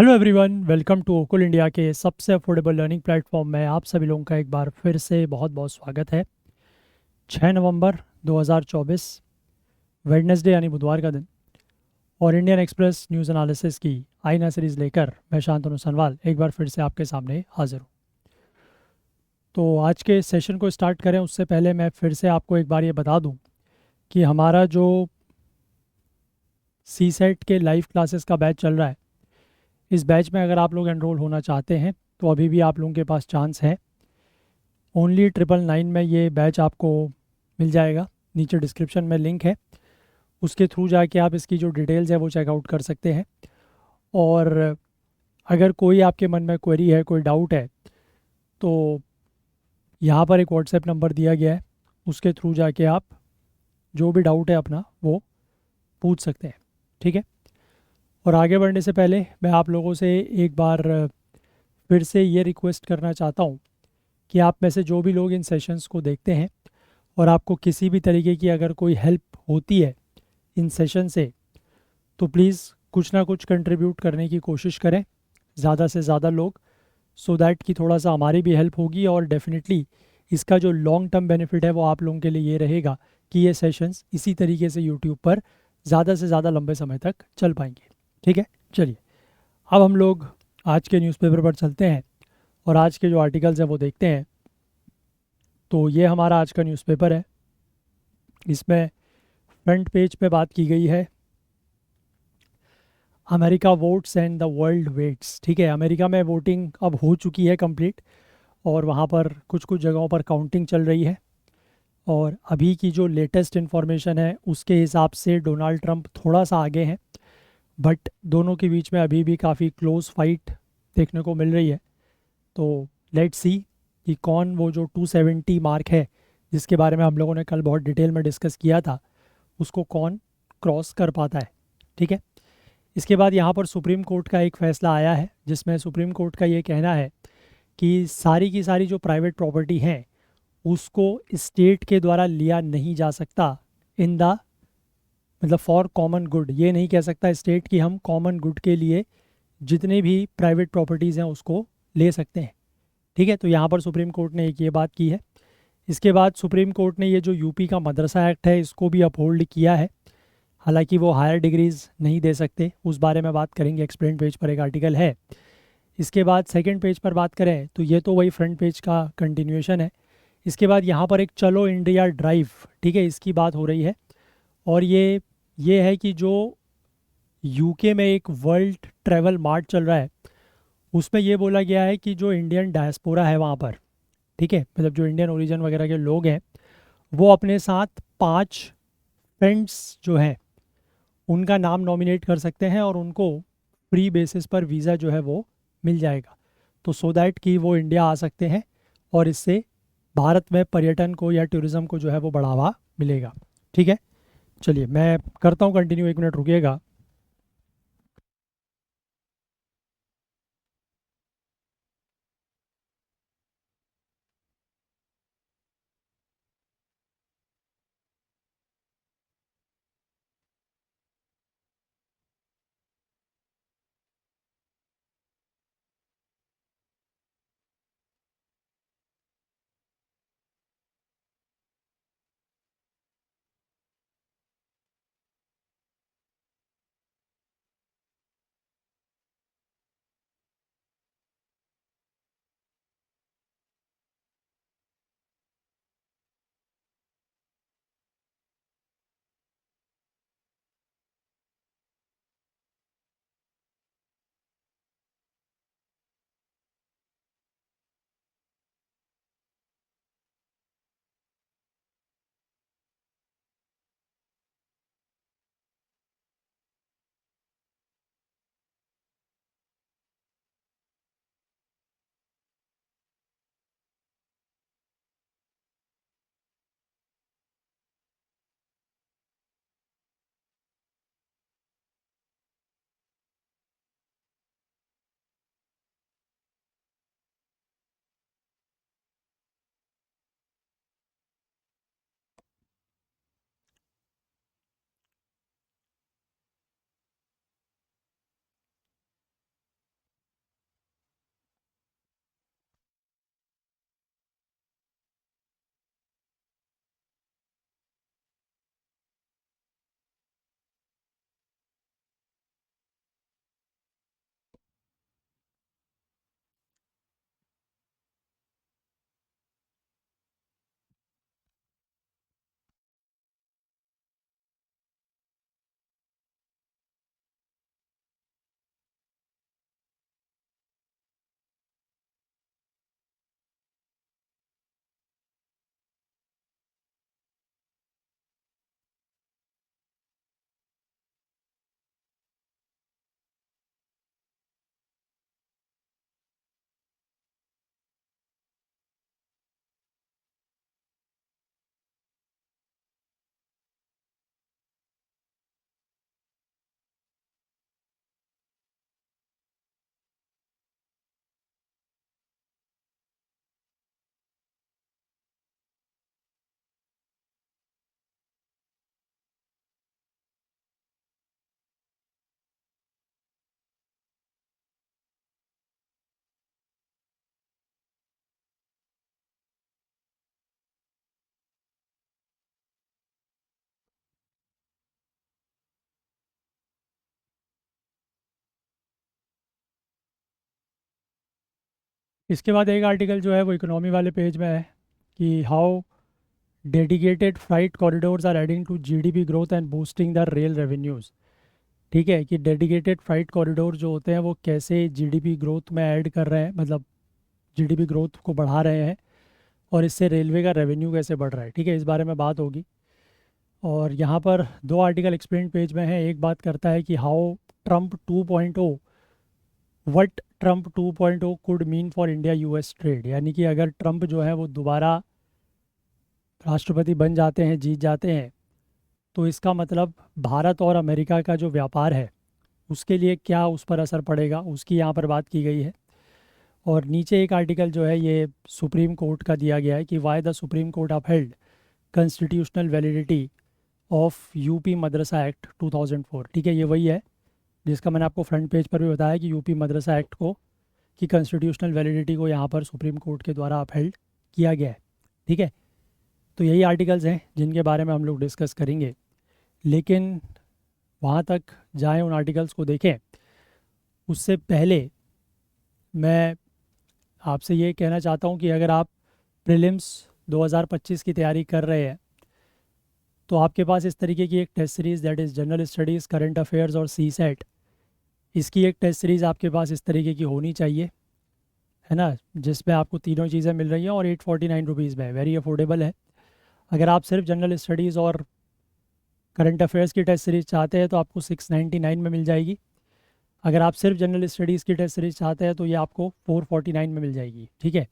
Hello everyone, welcome to ओकुल India के सबसे अफोर्डेबल लर्निंग प्लेटफॉर्म में आप सभी लोगों का एक बार फिर से बहुत बहुत स्वागत है। 6 नवंबर 2024, वेडनेसडे यानी बुधवार का दिन, और इंडियन एक्सप्रेस न्यूज़ एनालिसिस की आईना सीरीज़ लेकर मैं शांतनु सनवाल एक बार फिर से आपके सामने हाजिर हूँ। तो आज के सेशन को स्टार्ट करें उससे पहले मैं फिर से आपको एक बार ये बता दूँ कि हमारा जो सी सेट के लाइव क्लासेस का बैच चल रहा है, इस बैच में अगर आप लोग एनरोल होना चाहते हैं तो अभी भी आप लोगों के पास चांस है। ओनली 999 में ये बैच आपको मिल जाएगा। नीचे डिस्क्रिप्शन में लिंक है, उसके थ्रू जाके आप इसकी जो डिटेल्स है वो चेकआउट कर सकते हैं। और अगर कोई आपके मन में क्वेरी है, कोई डाउट है, तो यहाँ पर एक व्हाट्सएप नंबर दिया गया है, उसके थ्रू जाके आप जो भी डाउट है अपना वो पूछ सकते हैं। ठीक है। और आगे बढ़ने से पहले मैं आप लोगों से एक बार फिर से ये रिक्वेस्ट करना चाहता हूँ कि आप में से जो भी लोग इन सेशंस को देखते हैं और आपको किसी भी तरीके की अगर कोई हेल्प होती है इन सेशन से, तो प्लीज़ कुछ ना कुछ कंट्रीब्यूट करने की कोशिश करें, ज़्यादा से ज़्यादा लोग, सो दैट कि थोड़ा सा हमारी भी हेल्प होगी। और डेफिनेटली इसका जो लॉन्ग टर्म बेनिफिट है वो आप लोगों के लिए ये रहेगा कि ये सेशंस इसी तरीके से यूट्यूब पर ज़्यादा से ज़्यादा लंबे समय तक चल पाएंगे। ठीक है, चलिए अब हम लोग आज के न्यूज़पेपर पर चलते हैं और आज के जो आर्टिकल्स हैं वो देखते हैं। तो ये हमारा आज का न्यूज़पेपर है। इसमें फ्रंट पेज पे बात की गई है, America votes and the world waits. ठीक है, अमेरिका में वोटिंग अब हो चुकी है कंप्लीट, और वहाँ पर कुछ कुछ जगहों पर काउंटिंग चल रही है। और अभी की जो लेटेस्ट इन्फॉर्मेशन है उसके हिसाब से डोनाल्ड ट्रंप थोड़ा सा आगे हैं, बट दोनों के बीच में अभी भी काफ़ी क्लोज फाइट देखने को मिल रही है। तो लेट्स सी कि कौन वो जो 270 मार्क है जिसके बारे में हम लोगों ने कल बहुत डिटेल में डिस्कस किया था, उसको कौन क्रॉस कर पाता है। ठीक है। इसके बाद यहाँ पर सुप्रीम कोर्ट का एक फ़ैसला आया है जिसमें सुप्रीम कोर्ट का ये कहना है कि सारी की सारी जो प्राइवेट प्रॉपर्टी हैं उसको स्टेट के द्वारा लिया नहीं जा सकता इन द, मतलब फॉर कॉमन गुड। ये नहीं कह सकता स्टेट कि हम कॉमन गुड के लिए जितने भी प्राइवेट प्रॉपर्टीज़ हैं उसको ले सकते हैं। ठीक है, तो यहाँ पर सुप्रीम कोर्ट ने एक ये बात की है। इसके बाद सुप्रीम कोर्ट ने ये जो यूपी का मदरसा एक्ट है इसको भी अपहोल्ड किया है। हालांकि वो हायर डिग्रीज नहीं दे सकते, उस बारे में बात करेंगे, एक्सप्लेन पेज पर एक आर्टिकल है। इसके बाद सेकंड पेज पर बात करें तो ये तो वही फ्रंट पेज का कंटिन्यूएशन है। इसके बाद यहाँ पर एक चलो इंडिया ड्राइव, ठीक है, इसकी बात हो रही है। और ये है कि जो यूके में एक वर्ल्ड ट्रैवल मार्ट चल रहा है उसमें ये बोला गया है कि जो इंडियन डायस्पोरा है वहाँ पर, ठीक है, मतलब जो इंडियन ओरिजिन वगैरह के लोग हैं, वो अपने साथ 5 फ्रेंड्स जो हैं उनका नाम नॉमिनेट कर सकते हैं और उनको फ्री बेसिस पर वीज़ा जो है वो मिल जाएगा। तो सो दैट कि वो इंडिया आ सकते हैं और इससे भारत में पर्यटन को या टूरिज़्म को जो है वो बढ़ावा मिलेगा। ठीक है, चलिए मैं करता हूँ कंटिन्यू, 1 मिनट रुकिएगा। इसके बाद एक आर्टिकल जो है वो इकोनॉमी वाले पेज में है कि how dedicated freight corridors are adding to GDP growth and boosting the rail revenues. ठीक है, कि डेडिकेटेड फ्राइट कॉरिडोर जो होते हैं वो कैसे जीडीपी ग्रोथ में ऐड कर रहे हैं, मतलब जीडीपी ग्रोथ को बढ़ा रहे हैं, और इससे रेलवे का रेवेन्यू कैसे बढ़ रहा है। ठीक है, इस बारे में बात होगी। और यहाँ पर दो आर्टिकल एक्सप्लेन पेज में है। एक बात करता है कि how Trump 2.0 what Trump 2.0 could mean for India US trade, यानी कि अगर ट्रम्प जो है वो दोबारा राष्ट्रपति बन जाते हैं, जीत जाते हैं, तो इसका मतलब भारत और अमेरिका का जो व्यापार है उसके लिए क्या उस पर असर पड़ेगा, उसकी यहाँ पर बात की गई है। और नीचे एक आर्टिकल जो है ये सुप्रीम कोर्ट का दिया गया है कि why the supreme court upheld constitutional validity of UP Madrasa act 2004। ठीक है, ये वही है जिसका मैंने आपको फ्रंट पेज पर भी बताया कि यूपी मदरसा एक्ट को की कॉन्स्टिट्यूशनल वैलिडिटी को यहाँ पर सुप्रीम कोर्ट के द्वारा अपहेल्ड किया गया है। ठीक है, तो यही आर्टिकल्स हैं जिनके बारे में हम लोग डिस्कस करेंगे। लेकिन वहाँ तक जाएं, उन आर्टिकल्स को देखें, उससे पहले मैं आपसे ये कहना चाहता हूँ कि अगर आप प्रीलिम्स 2025 की तैयारी कर रहे हैं तो आपके पास इस तरीके की एक test series that is general studies, current affairs और सी सेट, इसकी एक टेस्ट सीरीज़ आपके पास इस तरीके की होनी चाहिए, है ना, जिसमें आपको तीनों चीज़ें मिल रही हैं और 849 रुपीज़ में, वेरी अफोर्डेबल है। अगर आप सिर्फ जनरल स्टडीज़ और करंट अफेयर्स की टेस्ट सीरीज़ चाहते हैं तो आपको 699 में मिल जाएगी। अगर आप सिर्फ जनरल स्टडीज़ की टेस्ट सीरीज़ चाहते हैं तो ये आपको 449 में मिल जाएगी। ठीक है,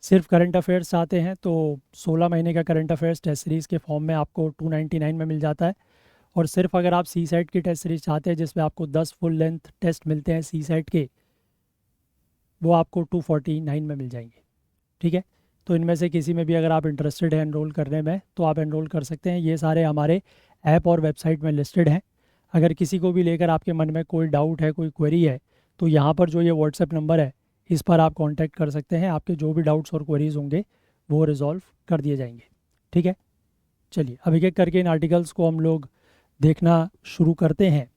सिर्फ करंट अफेयर्स चाहते हैं तो 16 महीने का करंट अफेयर्स टेस्ट सीरीज़ के फॉर्म में आपको 299 में मिल जाता है। और सिर्फ अगर आप सी सेट की टेस्ट सीरीज़ चाहते हैं जिसमें आपको 10 फुल लेंथ टेस्ट मिलते हैं सी सेट के, वो आपको 249 में मिल जाएंगे। ठीक है, तो इनमें से किसी में भी अगर आप इंटरेस्टेड हैं एनरोल करने में तो आप एनरोल कर सकते हैं। ये सारे हमारे ऐप और वेबसाइट में लिस्टेड हैं। अगर किसी को भी लेकर आपके मन में कोई डाउट है, कोई क्वेरी है, तो यहाँ पर जो ये व्हाट्सएप नंबर है इस पर आप कांटेक्ट कर सकते हैं। आपके जो भी डाउट्स और क्वेरीज होंगे वो रिजॉल्व कर दिए जाएंगे। ठीक है, चलिए अब एक एक करके इन आर्टिकल्स को हम लोग देखना शुरू करते हैं।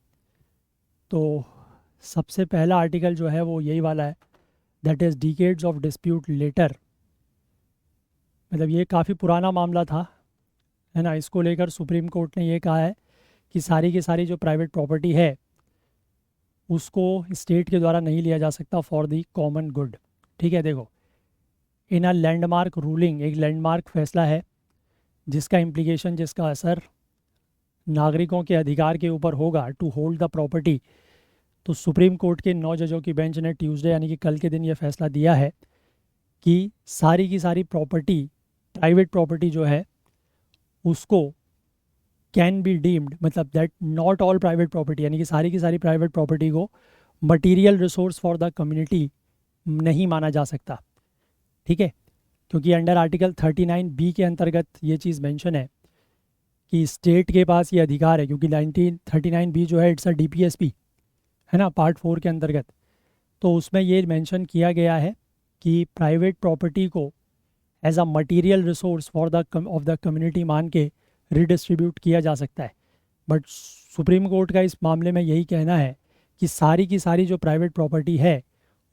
तो सबसे पहला आर्टिकल जो है वो यही वाला है, that is decades of dispute letter. मतलब ये काफ़ी पुराना मामला था, है ना। इसको लेकर सुप्रीम कोर्ट ने ये कहा है कि सारी की सारी जो प्राइवेट प्रॉपर्टी है उसको स्टेट के द्वारा नहीं लिया जा सकता फॉर दी कॉमन गुड। ठीक है, देखो, इन अ लैंडमार्क रूलिंग, एक लैंडमार्क फैसला है जिसका इम्प्लीकेशन, जिसका असर नागरिकों के अधिकार के ऊपर होगा टू होल्ड द प्रॉपर्टी। तो सुप्रीम कोर्ट के 9 जजों की बेंच ने ट्यूसडे यानी कि कल के दिन ये फैसला दिया है कि सारी की सारी प्रॉपर्टी, प्राइवेट प्रॉपर्टी जो है उसको कैन बी डीम्ड, मतलब that not all private property, यानी कि सारी की सारी प्राइवेट प्रॉपर्टी को material resource for the community नहीं माना जा सकता। ठीक है, क्योंकि अंडर आर्टिकल 39B के अंतर्गत ये चीज़ मेंशन है कि स्टेट के पास ये अधिकार है, क्योंकि 1939B जो है इट्स अ DPSP, है ना, पार्ट 4 के अंतर्गत। तो उसमें ये मेंशन किया गया है कि प्राइवेट प्रॉपर्टी को as a material resource for the of the community मान के रिडिस्ट्रीब्यूट किया जा सकता है। बट सुप्रीम कोर्ट का इस मामले में यही कहना है कि सारी की सारी जो प्राइवेट प्रॉपर्टी है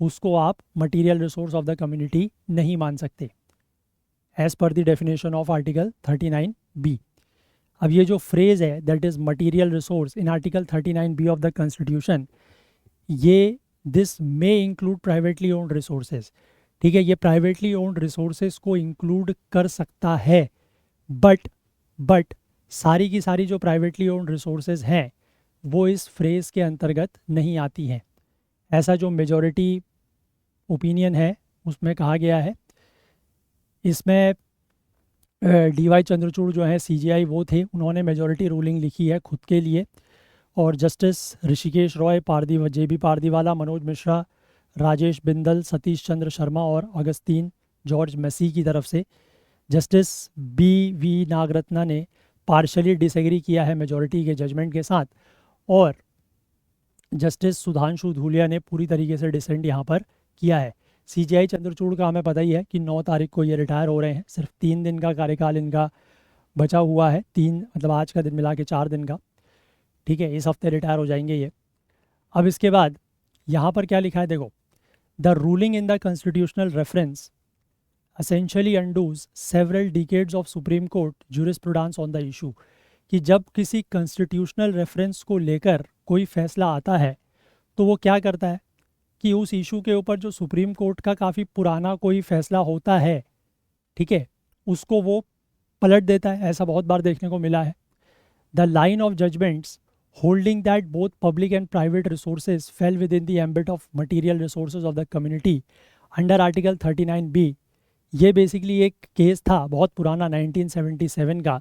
उसको आप material resource of the community नहीं मान सकते as per the definition of article 39B। अब ये जो फ्रेज़ है that is material resource in article 39B of the constitution, ये this may include privately owned resources. ठीक है, ये प्राइवेटली ओन्ड रिसोर्सेज को इंक्लूड कर सकता है, बट सारी की सारी जो प्राइवेटली ओन्ड रिसोर्सेज हैं वो इस फ्रेज़ के अंतर्गत नहीं आती हैं। ऐसा जो मेजॉरिटी ओपिनियन है उसमें कहा गया है। इसमें DY चंद्रचूड़ जो हैं CJI वो थे, उन्होंने मेजॉरिटी रूलिंग लिखी है खुद के लिए, और जस्टिस ऋषिकेश रॉय, JB पारदीवाला, मनोज मिश्रा, राजेश बिंदल, सतीश चंद्र शर्मा और अगस्तीन जॉर्ज मेसी की तरफ से जस्टिस BV नागरत्ना ने पार्शली डिसएग्री किया है मेजॉरिटी के जजमेंट के साथ, और जस्टिस सुधांशु धूलिया ने पूरी तरीके से डिसेंट यहाँ पर किया है। CJI चंद्रचूड़ का हमें पता ही है कि 9 तारीख को ये रिटायर हो रहे हैं। सिर्फ 3 दिन का कार्यकाल इनका बचा हुआ है, 3 मतलब आज का दिन मिला के 4 दिन का। ठीक है, इस हफ्ते रिटायर हो जाएंगे ये। अब इसके बाद यहाँ पर क्या लिखा है, देखो, the ruling in the constitutional reference essentially undoes several decades of Supreme Court jurisprudence on the issue। कि जब किसी कॉन्स्टिट्यूशनल रेफरेंस को लेकर कोई फैसला आता है तो वो क्या करता है कि उस इशू के ऊपर जो सुप्रीम कोर्ट का काफ़ी पुराना कोई फैसला होता है, ठीक है, उसको वो पलट देता है। ऐसा बहुत बार देखने को मिला है। The line of judgments holding that both public and private resources fell within the ambit of material resources of the community under article 39B। ये बेसिकली एक केस था बहुत पुराना 1977 का,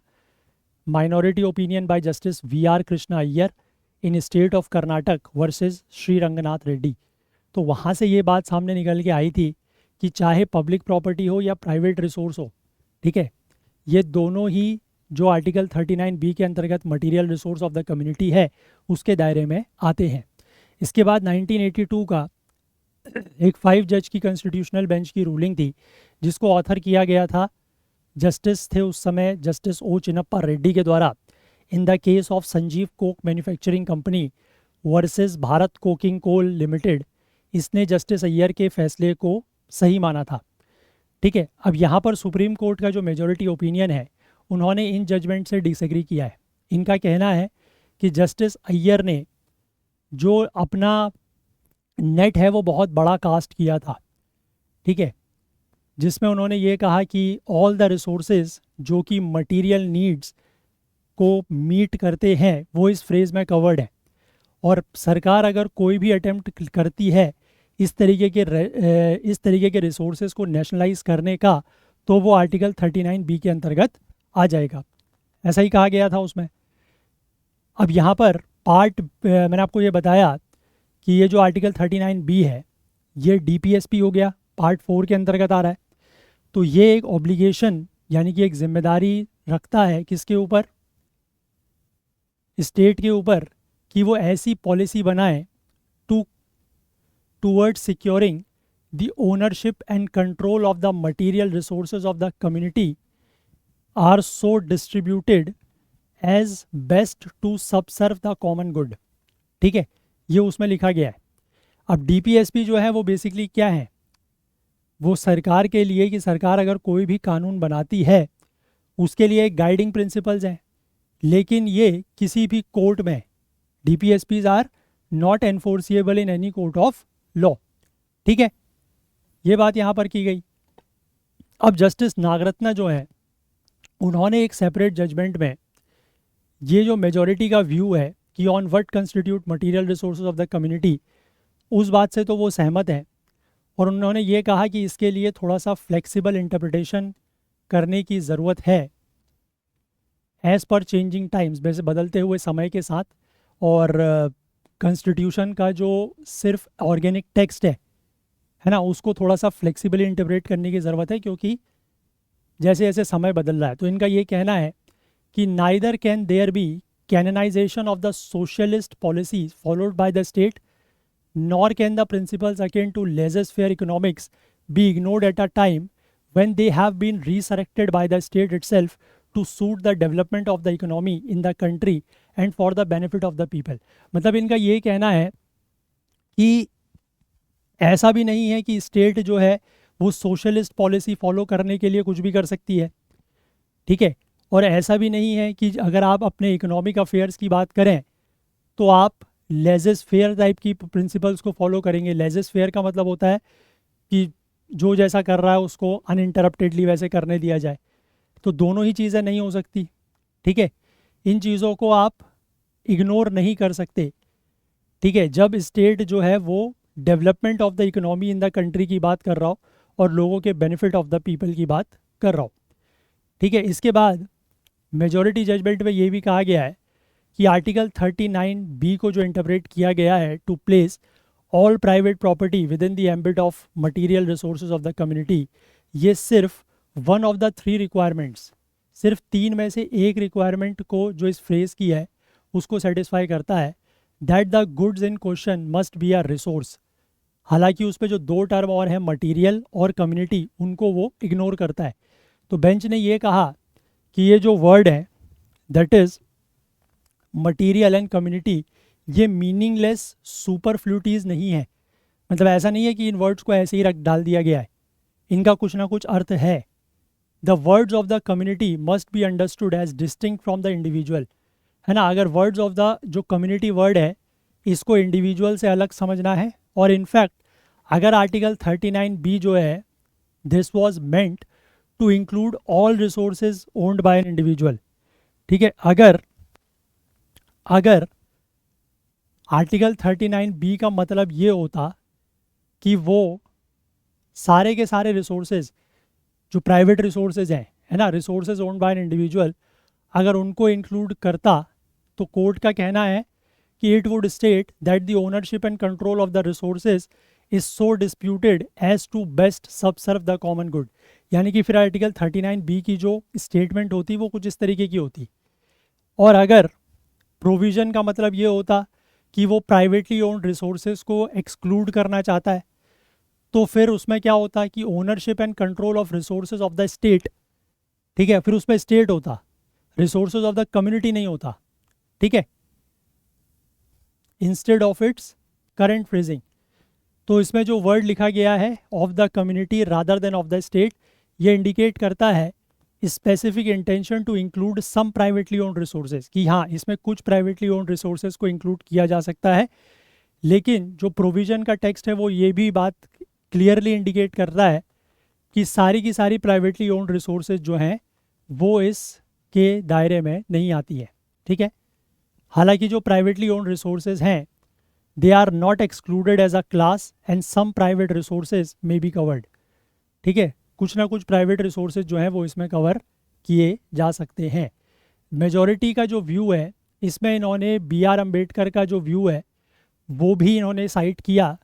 minority opinion by justice VR Krishna Iyer in state of Karnataka versus Shri Ranganath Reddy. तो वहाँ से ये बात सामने निकल के आई थी कि चाहे पब्लिक प्रॉपर्टी हो या प्राइवेट रिसोर्स हो, ठीक है, ये दोनों ही जो आर्टिकल 39B के अंतर्गत material resource of the community है उसके दायरे में आते हैं। इसके बाद 1982 का एक 5 जज की कॉन्स्टिट्यूशनल बेंच की रूलिंग थी जिसको ऑथर किया गया था, जस्टिस थे उस समय जस्टिस O चिन्नप्पा रेड्डी के द्वारा, in the case of Sanjeev coke manufacturing company versus Bharat coking coal limited. इसने जस्टिस अय्यर के फैसले को सही माना था, ठीक है। अब यहाँ पर सुप्रीम कोर्ट का जो मेजॉरिटी ओपिनियन है उन्होंने इन जजमेंट से डिसएग्री किया है। इनका कहना है कि जस्टिस अय्यर ने जो अपना नेट है वो बहुत बड़ा कास्ट किया था, ठीक है, जिसमें उन्होंने ये कहा कि ऑल द रिसोर्सेज जो कि मटेरियल नीड्स को मीट करते हैं वो इस फ्रेज में कवर्ड है। और सरकार अगर कोई भी अटेम्प्ट करती है इस तरीके के रिसोर्सेज को नेशनलाइज करने का तो वो आर्टिकल 39B के अंतर्गत आ जाएगा। ऐसा ही कहा गया था उसमें। अब यहाँ पर मैंने आपको ये बताया कि ये जो आर्टिकल 39B है ये DPSP हो गया, पार्ट 4 के अंतर्गत आ रहा है। तो ये एक ऑब्लिगेशन यानी कि एक जिम्मेदारी रखता है किसके ऊपर, स्टेट के ऊपर, कि वो ऐसी पॉलिसी बनाए towards securing the ownership and control of the material resources of the community are so distributed as best to subserve the common good, ठीक है, ये उसमें लिखा गया है। अब DPSP जो है वो बेसिकली क्या है, वो सरकार के लिए कि सरकार अगर कोई भी कानून बनाती है उसके लिए एक गाइडिंग प्रिंसिपल्स हैं, लेकिन ये किसी भी कोर्ट में DPSPs are not enforceable in any court of law, ठीक है, ये बात यहाँ पर की गई। अब जस्टिस नागरत्ना जो है उन्होंने एक सेपरेट जजमेंट में ये जो मेजॉरिटी का व्यू है कि on what constitute material resources of the community, उस बात से तो वो सहमत हैं। और उन्होंने ये कहा कि इसके लिए थोड़ा सा फ्लेक्सिबल इंटरप्रिटेशन करने की ज़रूरत है एज़ पर चेंजिंग टाइम्स, वैसे बदलते हुए समय के साथ। और कॉन्स्टिट्यूशन का जो सिर्फ ऑर्गेनिक टेक्स्ट है ना, उसको थोड़ा सा फ्लेक्सिबली इंटरप्रेट करने की ज़रूरत है क्योंकि जैसे जैसे समय बदल रहा है। तो इनका ये कहना है कि neither can there be canonization of the socialist policies followed by the state nor can the principles akin to laissez-faire economics be ignored at a time when they have been resurrected by the state itself to suit the development of the economy in the country and for the benefit of the people। मतलब इनका ये कहना है कि ऐसा भी नहीं है कि स्टेट जो है वो सोशलिस्ट पॉलिसी फॉलो करने के लिए कुछ भी कर सकती है, ठीक है, और ऐसा भी नहीं है कि अगर आप अपने इकोनॉमिक अफेयर्स की बात करें तो आप लेजेस फेयर टाइप की प्रिंसिपल्स को फॉलो करेंगे। लेजेस फेयर का मतलब होता है कि जो जैसा कर रहा है उसको अनइंटरप्टेडली वैसे करने दिया जाए। तो दोनों ही चीज़ें नहीं हो सकती, ठीक है, इन चीज़ों को आप इग्नोर नहीं कर सकते, ठीक है, जब स्टेट जो है वो development of the economy in the country की बात कर रहा हो और लोगों के बेनिफिट ऑफ द पीपल की बात कर रहा हो, ठीक है। इसके बाद मेजॉरिटी जजमेंट में ये भी कहा गया है कि आर्टिकल 39B को जो इंटरप्रेट किया गया है to place all private property within the ambit of material resources of the community, ये सिर्फ वन ऑफ द 3 रिक्वायरमेंट्स, सिर्फ 3 में से एक रिक्वायरमेंट को जो इस फ्रेज की है उसको सेटिस्फाई करता है, that the goods in question must be a resource. हालांकि उस पर जो 2 टर्म और है मटीरियल और कम्युनिटी, उनको वो इग्नोर करता है। तो बेंच ने ये कहा कि ये जो वर्ड है that is material and community, ये मीनिंगलेस सुपरफ्लूटीज नहीं है। मतलब ऐसा नहीं है कि इन वर्ड्स को ऐसे ही रख डाल दिया गया है, इनका कुछ ना कुछ अर्थ है। The words of the community must be understood as distinct from the individual, है ना। अगर वर्ड्स ऑफ द जो कम्युनिटी वर्ड है इसको इंडिविजुअल से अलग समझना है, और इनफैक्ट अगर आर्टिकल 39B जो है this was meant to include all resources owned by an individual, ठीक है। अगर अगर आर्टिकल 39B का मतलब ये होता कि वो सारे के सारे रिसोर्सेज जो प्राइवेट रिसोर्सेज हैं, है ना, resources owned by an individual, अगर उनको इंक्लूड करता तो कोर्ट का कहना है कि it would state that the ownership and control of the resources is so disputed as to best subserve the common good. यानी कि फिर आर्टिकल 39B की जो स्टेटमेंट होती वो कुछ इस तरीके की होती। और अगर प्रोविज़न का मतलब ये होता कि वो प्राइवेटली ओन्ड रिसोर्सेज को एक्सक्लूड करना चाहता है, तो फिर उसमें क्या होता है कि ownership and control of resources of the state, ठीक है, फिर उसमें स्टेट होता, रिसोर्सेज ऑफ द कम्युनिटी नहीं होता, ठीक है, instead of its current phrasing. तो इसमें जो वर्ड लिखा गया है of the community rather than of the state, ये इंडिकेट करता है specific intention to include some privately owned resources, कि हाँ इसमें कुछ प्राइवेटली ओन्ड रिसोर्सेज को इंक्लूड किया जा सकता है। लेकिन जो प्रोविज़न का टेक्स्ट है वो ये भी बात क्लियरली इंडिकेट करता है कि सारी की सारी प्राइवेटली ओन्ड रिसोर्सेज जो हैं वो इसके दायरे में नहीं आती है, ठीक है। हालांकि जो प्राइवेटली ओन्ड रिसोर्सेज हैं they are not excluded as a class and some private resources may be covered, ठीक है, कुछ ना कुछ प्राइवेट रिसोर्सेज जो हैं वो इसमें कवर किए जा सकते हैं। मेजॉरिटी का जो व्यू है इसमें इन्होंने B.R. अम्बेडकर का जो व्यू है वो भी इन्होंने साइट किया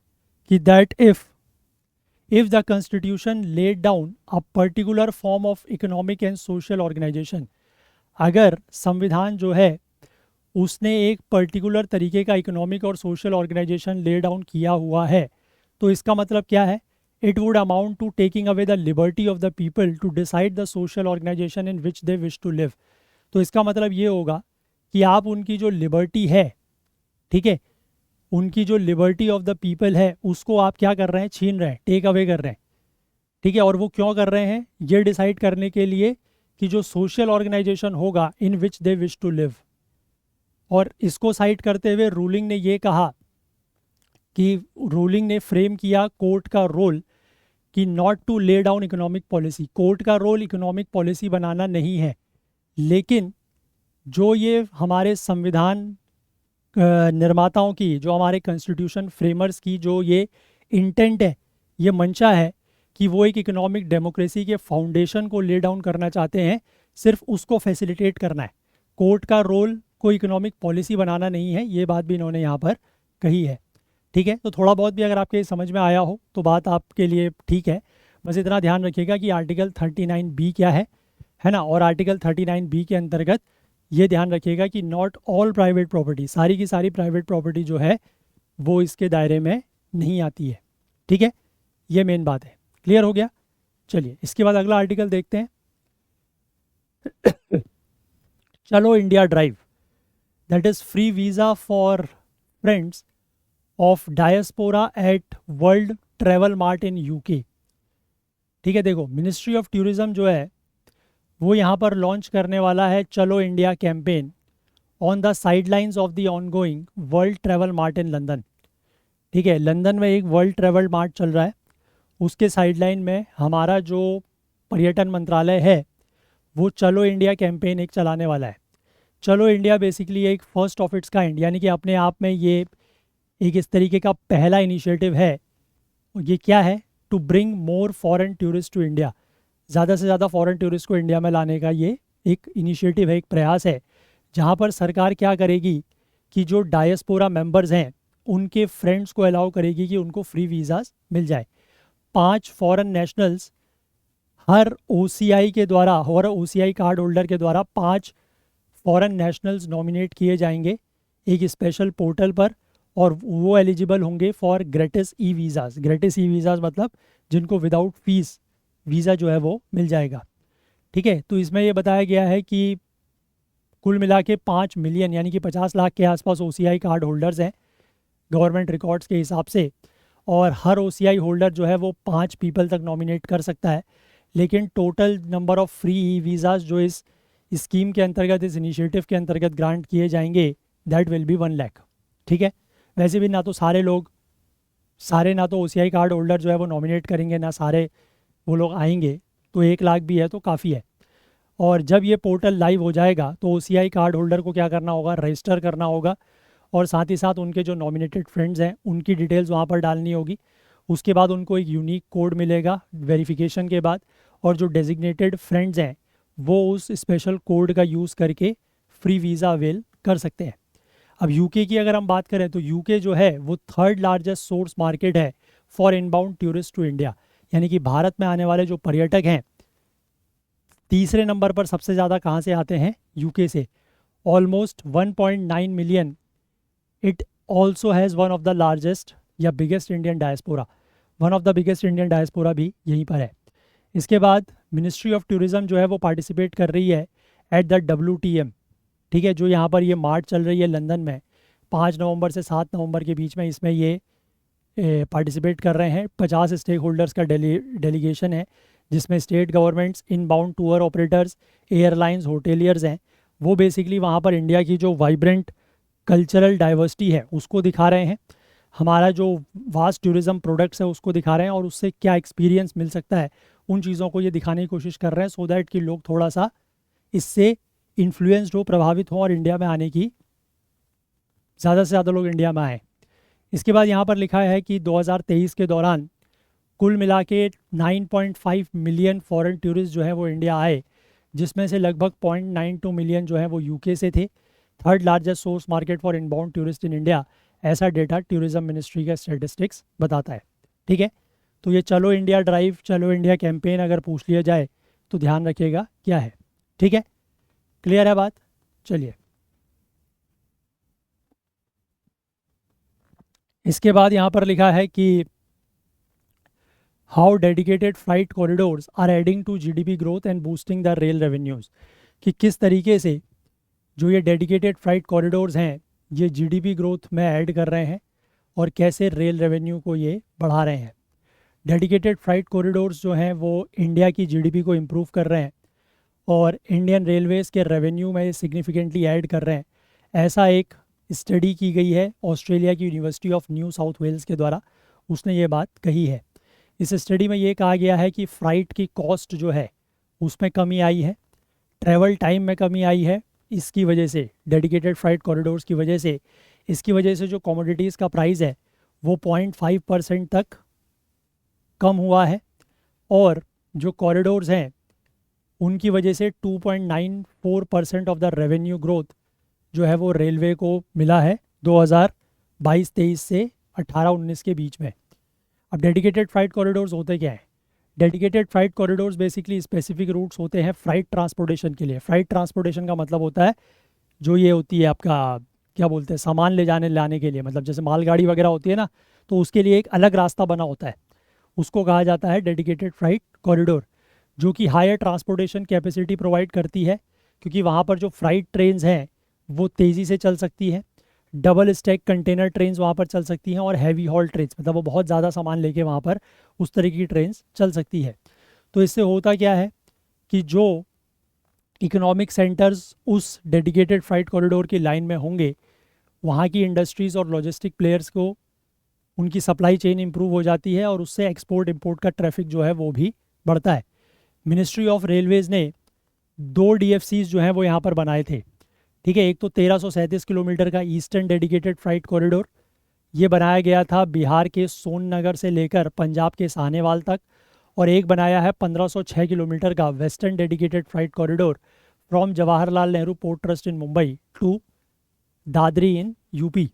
कि that if the constitution laid down a particular form of economic and social organisation, अगर संविधान जो है उसने एक पर्टिकुलर तरीके का इकोनॉमिक और सोशल ऑर्गेनाइजेशन ले डाउन किया हुआ है, तो इसका मतलब क्या है, it would amount to taking away the liberty of the people to decide the social organisation in which they wish to live. तो इसका मतलब ये होगा कि आप उनकी जो लिबर्टी है, ठीक है, उनकी जो लिबर्टी ऑफ द पीपल है उसको आप क्या कर रहे हैं, छीन रहे हैं, टेक अवे कर रहे हैं, ठीक है। और वो क्यों कर रहे हैं, ये डिसाइड करने के लिए कि जो सोशल ऑर्गेनाइजेशन होगा इन which they wish to live. और इसको साइट करते हुए रूलिंग ने ये कहा कि रूलिंग ने फ्रेम किया कोर्ट का रोल कि not to lay down economic policy, court का रोल इकोनॉमिक पॉलिसी बनाना नहीं है, लेकिन जो ये हमारे संविधान निर्माताओं की, जो हमारे कॉन्स्टिट्यूशन फ्रेमर्स की जो ये इंटेंट है, ये मंशा है कि वो एक इकोनॉमिक डेमोक्रेसी के फाउंडेशन को ले डाउन करना चाहते हैं, सिर्फ उसको फैसिलिटेट करना है। कोर्ट का रोल कोई इकोनॉमिक पॉलिसी बनाना नहीं है, ये बात भी इन्होंने यहाँ पर कही है, ठीक है। तो थोड़ा बहुत भी अगर आपके समझ में आया हो तो बात आपके लिए ठीक है। बस इतना ध्यान रखिएगा कि आर्टिकल 39B क्या है ना। और आर्टिकल 39B के अंतर्गत ये ध्यान रखिएगा कि नॉट ऑल प्राइवेट प्रॉपर्टी, सारी की सारी प्राइवेट प्रॉपर्टी जो है वो इसके दायरे में नहीं आती है, ठीक है। ये मेन बात है, क्लियर हो गया। चलिए इसके बाद अगला आर्टिकल देखते हैं। Chalo India drive, that is free visa for friends of diaspora at world travel mart in UK, ठीक है। देखो मिनिस्ट्री ऑफ टूरिज़्म जो है वो यहाँ पर लॉन्च करने वाला है चलो India campaign on the sidelines of the ongoing world travel mart in London, ठीक है। लंदन में एक वर्ल्ड ट्रैवल मार्ट चल रहा है, उसके साइडलाइन में हमारा जो पर्यटन मंत्रालय है वो चलो इंडिया कैंपेन एक चलाने वाला है। चलो इंडिया बेसिकली एक फर्स्ट ऑफ इट्स काइंड, यानी कि अपने आप में ये एक इस तरीके का पहला इनिशिएटिव है। ये क्या है, to bring more foreign tourist to India, ज़्यादा से ज़्यादा फॉरेन टूरिस्ट को इंडिया में लाने का ये एक इनिशिएटिव है, एक प्रयास है, जहाँ पर सरकार क्या करेगी कि जो डायस्पोरा मेंबर्स हैं उनके फ्रेंड्स को अलाउ करेगी कि उनको फ्री वीज़ाज मिल जाए। 5 फॉरेन नेशनल्स हर OCI के द्वारा, हर OCI कार्ड होल्डर के द्वारा 5 फॉरेन नेशनल्स नॉमिनेट किए जाएंगे एक स्पेशल पोर्टल पर, और वो एलिजिबल होंगे for gratis e visas. Gratis e visas मतलब जिनको विदाउट फीस वीज़ा जो है वो मिल जाएगा, ठीक है। तो इसमें ये बताया गया है कि कुल मिला के 5 मिलियन यानी कि 50 लाख के आसपास OCI कार्ड होल्डर्स हैं गवर्नमेंट रिकॉर्ड्स के हिसाब से, और हर OCI होल्डर जो है वो 5 पीपल तक नॉमिनेट कर सकता है, लेकिन total number of free E visas जो इस स्कीम के अंतर्गत, इस इनिशिएटिव के अंतर्गत ग्रांट किए जाएंगे, दैट विल बी 1 लाख। ठीक है, वैसे भी ना तो सारे ना तो OCI कार्ड होल्डर जो है वो नॉमिनेट करेंगे, ना सारे वो लोग आएंगे, तो 1 लाख भी है तो काफ़ी है। और जब ये पोर्टल लाइव हो जाएगा तो OCI कार्ड होल्डर को क्या करना होगा, रजिस्टर करना होगा, और साथ ही साथ उनके जो नॉमिनेटेड फ्रेंड्स हैं उनकी डिटेल्स वहाँ पर डालनी होगी। उसके बाद उनको एक यूनिक कोड मिलेगा वेरिफिकेशन के बाद, और जो डेजिग्नेटेड फ्रेंड्स हैं वो उस स्पेशल कोड का यूज़ करके फ्री वीज़ा अवेल कर सकते हैं। अब यूके की अगर हम बात करें तो यूके जो है वो 3rd लार्जेस्ट सोर्स मार्केट है for inbound tourist to India, यानी कि भारत में आने वाले जो पर्यटक हैं, तीसरे नंबर पर सबसे ज़्यादा कहाँ से आते हैं, यूके से, ऑलमोस्ट 1.9 मिलियन। It also has one of the largest या biggest Indian diaspora, one of the biggest Indian diaspora भी यहीं पर है। इसके बाद मिनिस्ट्री ऑफ टूरिज़्म जो है वो पार्टिसिपेट कर रही है एट द WTM, ठीक है, जो यहाँ पर ये मार्च चल रही है लंदन में 5 नवंबर से 7 नवंबर के बीच में, इसमें ये पार्टिसिपेट कर रहे हैं। 50 स्टेक होल्डर्स का डेलीगेशन है, जिसमें state governments, inbound tour operators, airlines, hoteliers हैं। वो बेसिकली वहाँ पर इंडिया की जो वाइब्रेंट कल्चरल डाइवर्सिटी है उसको दिखा रहे हैं, हमारा जो वास्ट टूरिज़्म प्रोडक्ट्स है उसको दिखा रहे हैं, और उससे क्या एक्सपीरियंस मिल सकता है उन चीज़ों को ये दिखाने की कोशिश कर रहे हैं, सो दैट कि लोग थोड़ा सा इससे इन्फ्लुएंस्ड हो, प्रभावित हों, और इंडिया में आने की, ज़्यादा से ज़्यादा लोग इंडिया में आएँ। इसके बाद यहाँ पर लिखा है कि 2023 के दौरान कुल मिला के 9.5 मिलियन फॉरेन टूरिस्ट जो है वो इंडिया आए, जिसमें से लगभग 0.92 मिलियन जो है वो यूके से थे। 3rd largest source market for inbound tourist in India, ऐसा डेटा टूरिज्म मिनिस्ट्री का स्टैटिस्टिक्स बताता है। ठीक है, तो ये चलो इंडिया ड्राइव, चलो इंडिया कैंपेन अगर पूछ लिया जाए तो ध्यान रखिएगा क्या है। ठीक है, क्लियर है बात? चलिए, इसके बाद यहाँ पर लिखा है कि how dedicated flight corridors are adding to GDP growth and boosting the rail revenues, कि किस तरीके से जो ये डेडिकेटेड फ्लाइट कॉरिडोर्स हैं ये GDP ग्रोथ में ऐड कर रहे हैं, और कैसे रेल रेवेन्यू को ये बढ़ा रहे हैं। डेडिकेटेड फ्लाइट कॉरिडोर्स जो हैं वो इंडिया की GDP को इम्प्रूव कर रहे हैं, और इंडियन रेलवेज़ के रेवेन्यू में सिग्निफिकेंटली ऐड कर रहे हैं। ऐसा एक स्टडी की गई है ऑस्ट्रेलिया की university of New South Wales के द्वारा, उसने ये बात कही है। इस स्टडी में ये कहा गया है कि फ़्लाइट की कॉस्ट जो है उसमें कमी आई है, ट्रैवल टाइम में कमी आई है, इसकी वजह से, डेडिकेटेड फ्लाइट कॉरिडोर्स की वजह से, इसकी वजह से जो कमोडिटीज़ का प्राइस है वो 0.5% तक कम हुआ है, और जो कॉरिडोर्स हैं उनकी वजह से 2.94% ऑफ द रेवेन्यू ग्रोथ जो है वो रेलवे को मिला है 2022-23 से 18-19 के बीच में। अब डेडिकेटेड फ्लाइट कॉरिडोर्स होते क्या हैं? Dedicated flight corridors basically specific routes होते हैं फ्लाइट ट्रांसपोर्टेशन के लिए। फ्लाइट ट्रांसपोर्टेशन का मतलब होता है जो ये होती है आपका, क्या बोलते हैं, सामान ले जाने लाने के लिए, मतलब जैसे मालगाड़ी वगैरह होती है ना, तो उसके लिए एक अलग रास्ता बना होता है, उसको कहा जाता है डेडिकेटेड फ्लाइट कॉरिडोर, जो कि हायर ट्रांसपोर्टेशन कैपेसिटी प्रोवाइड करती है, क्योंकि वहाँ पर जो फ्लाइट ट्रेन्स हैं वो तेज़ी से चल सकती हैं, डबल स्टैक कंटेनर ट्रेन्स वहाँ पर चल सकती हैं, और हैवी हॉल ट्रेन्स, मतलब वो बहुत ज़्यादा सामान लेके वहाँ पर उस तरीके की ट्रेन्स चल सकती है। तो इससे होता क्या है कि जो इकोनॉमिक सेंटर्स उस डेडिकेटेड फ्लाइट कॉरिडोर की लाइन में होंगे, वहाँ की इंडस्ट्रीज़ और लॉजिस्टिक प्लेयर्स को उनकी सप्लाई चेन इंप्रूव हो जाती है, और उससे एक्सपोर्ट इंपोर्ट का ट्रैफिक जो है वो भी बढ़ता है। मिनिस्ट्री ऑफ रेलवेज़ ने 2 DFCs जो हैं वो यहाँ पर बनाए थे। ठीक है, एक तो 1337 किलोमीटर का ईस्टर्न डेडिकेटेड फ्लाइट कॉरिडोर, ये बनाया गया था बिहार के सोननगर से लेकर पंजाब के साहनेवाल तक, और एक बनाया है 1506 किलोमीटर का western dedicated flight corridor from Jawaharlal Nehru port trust in Mumbai to Dadri in UP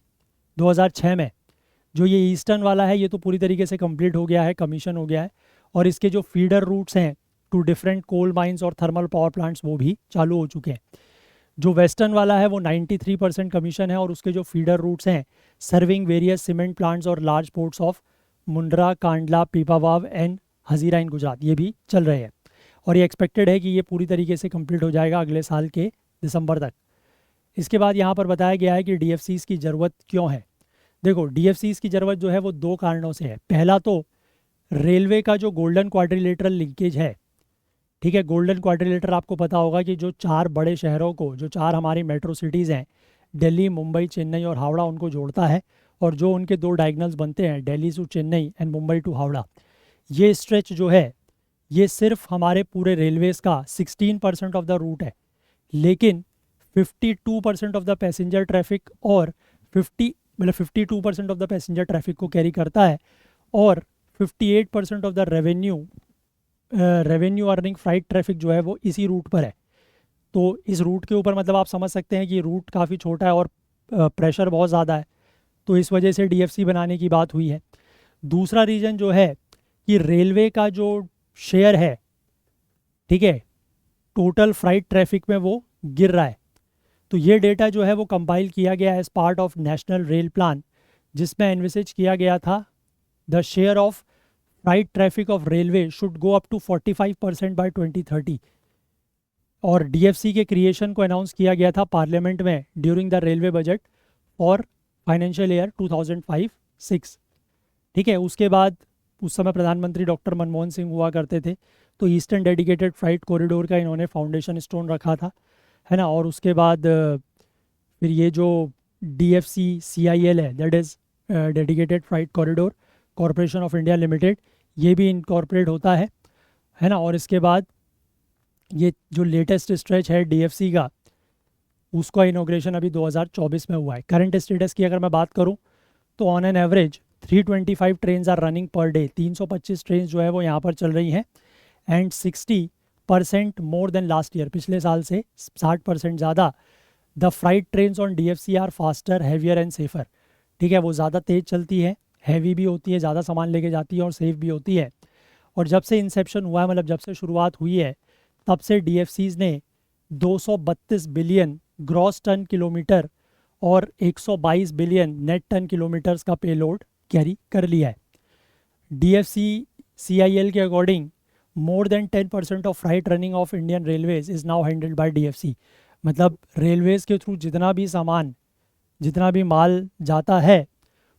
2006 में। जो ये ईस्टर्न वाला है ये तो पूरी तरीके से कंप्लीट हो गया है, कमीशन हो गया है, और इसके जो फीडर रूट्स हैं टू डिफरेंट कोल माइंस और थर्मल पावर प्लांट्स वो भी चालू हो चुके हैं। जो वेस्टर्न वाला है वो 93% कमीशन है, और उसके जो फीडर रूट्स हैं सर्विंग वेरियस सीमेंट प्लांट्स और large ports of Mundra, Kandla, Pipavav and Hazira in Gujarat, ये भी चल रहे हैं, और ये एक्सपेक्टेड है कि ये पूरी तरीके से कंप्लीट हो जाएगा अगले साल के दिसंबर तक। इसके बाद यहाँ पर बताया गया है कि DFCs की ज़रूरत क्यों है। देखो डीएफसीज की ज़रूरत जो है वो दो कारणों से है। पहला तो रेलवे का जो गोल्डन क्वाड्रिलेटरल लिंकेज है, ठीक है, गोल्डन क्वाड्रिलेटर आपको पता होगा कि जो चार बड़े शहरों को, जो चार हमारी मेट्रो सिटीज़ हैं, दिल्ली, मुंबई, चेन्नई और हावड़ा, उनको जोड़ता है। और जो उनके दो डायगनल्स बनते हैं, Delhi to Chennai and Mumbai to Howrah, ये स्ट्रेच जो है ये सिर्फ हमारे पूरे रेलवेज़ का 16% ऑफ द रूट है। लेकिन 52% ऑफ द पैसेंजर ट्रैफिक और 52% ऑफ द पैसेंजर ट्रैफिक को कैरी करता है। और 58% of the revenue earning flight traffic जो है वो इसी रूट पर है। तो इस रूट के ऊपर मतलब आप समझ सकते हैं कि रूट काफ़ी छोटा है और प्रेशर बहुत ज़्यादा है। तो इस वजह से डीएफसी बनाने की बात हुई है। दूसरा रीज़न जो है कि रेलवे का जो शेयर है, ठीक है, टोटल फ्लाइट ट्रैफिक में वो गिर रहा है। तो ये डेटा जो है वो कंपाइल किया गया as part of national rail plan, जिसमें एनविसेज किया गया था the share of flight traffic of railway should go up to 45% by 2030। और डीएफसी के क्रिएशन को अनाउंस किया गया था पार्लियामेंट में ड्यूरिंग द रेलवे बजट और फाइनेंशियल ईयर 2005-06। ठीक है, उसके बाद उस समय प्रधानमंत्री डॉक्टर मनमोहन सिंह हुआ करते थे। तो ईस्टर्न डेडिकेटेड फ्लाइट कॉरिडोर का इन्होंने फाउंडेशन स्टोन रखा था, है ना। और उसके बाद फिर ये जो डीएफसी सीआईएल है, that is dedicated flight corridor corporation of India limited, ये भी इनकॉर्पोरेट होता है ना। और इसके बाद ये जो लेटेस्ट स्ट्रेच है डीएफसी का, उसका इनॉग्रेशन अभी 2024 में हुआ है। करंट स्टेटस की अगर मैं बात करूं तो on an average 325 trains are running per day. 325 train जो है वो यहाँ पर चल रही हैं and 60% more than last year, पिछले साल से 60% ज़्यादा। The freight trains on DFC are faster, heavier and safer. ठीक है, वो ज़्यादा तेज़ चलती है, हैवी भी होती है, ज़्यादा सामान लेके जाती है और सेफ भी होती है। और जब से इंसेप्शन हुआ है, मतलब जब से शुरुआत हुई है, तब से डीएफसीज ने 232 बिलियन ग्रॉस टन किलोमीटर और 122 बिलियन नेट टन किलोमीटर्स का पेलोड कैरी कर लिया है। डीएफसी सीआईएल के according more than 10% of flight running of Indian railways is now handled by DFC. मतलब रेलवेज़ के थ्रू जितना भी सामान, जितना भी माल जाता है,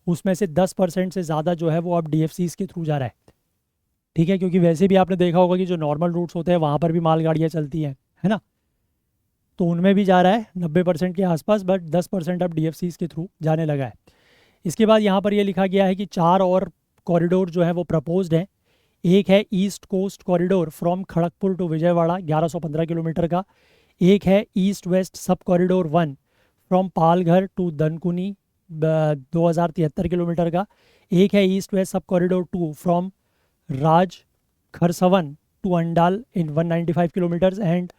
उसमें से 10% से ज़्यादा जो है वो अब डीएफसीज के थ्रू जा रहा है। ठीक है, क्योंकि वैसे भी आपने देखा होगा कि जो नॉर्मल रूट्स होते हैं वहाँ पर भी मालगाड़ियाँ चलती हैं, है ना। तो उनमें भी जा रहा है 90% के आसपास, बट 10% अब डीएफसीज के थ्रू जाने लगा है। इसके बाद यहाँ पर ये लिखा गया है कि 4 और कॉरिडोर जो है वो प्रपोज्ड हैं। एक है east coast corridor from Kharagpur to Vijayawada, 1115 kilometre का। एक है east west sub corridor 1 from Palghar to Dankuni, 2073 kilometre का। एक है east west sub corridor 2 from Rajkharsawan to Andal in 195 kilometres and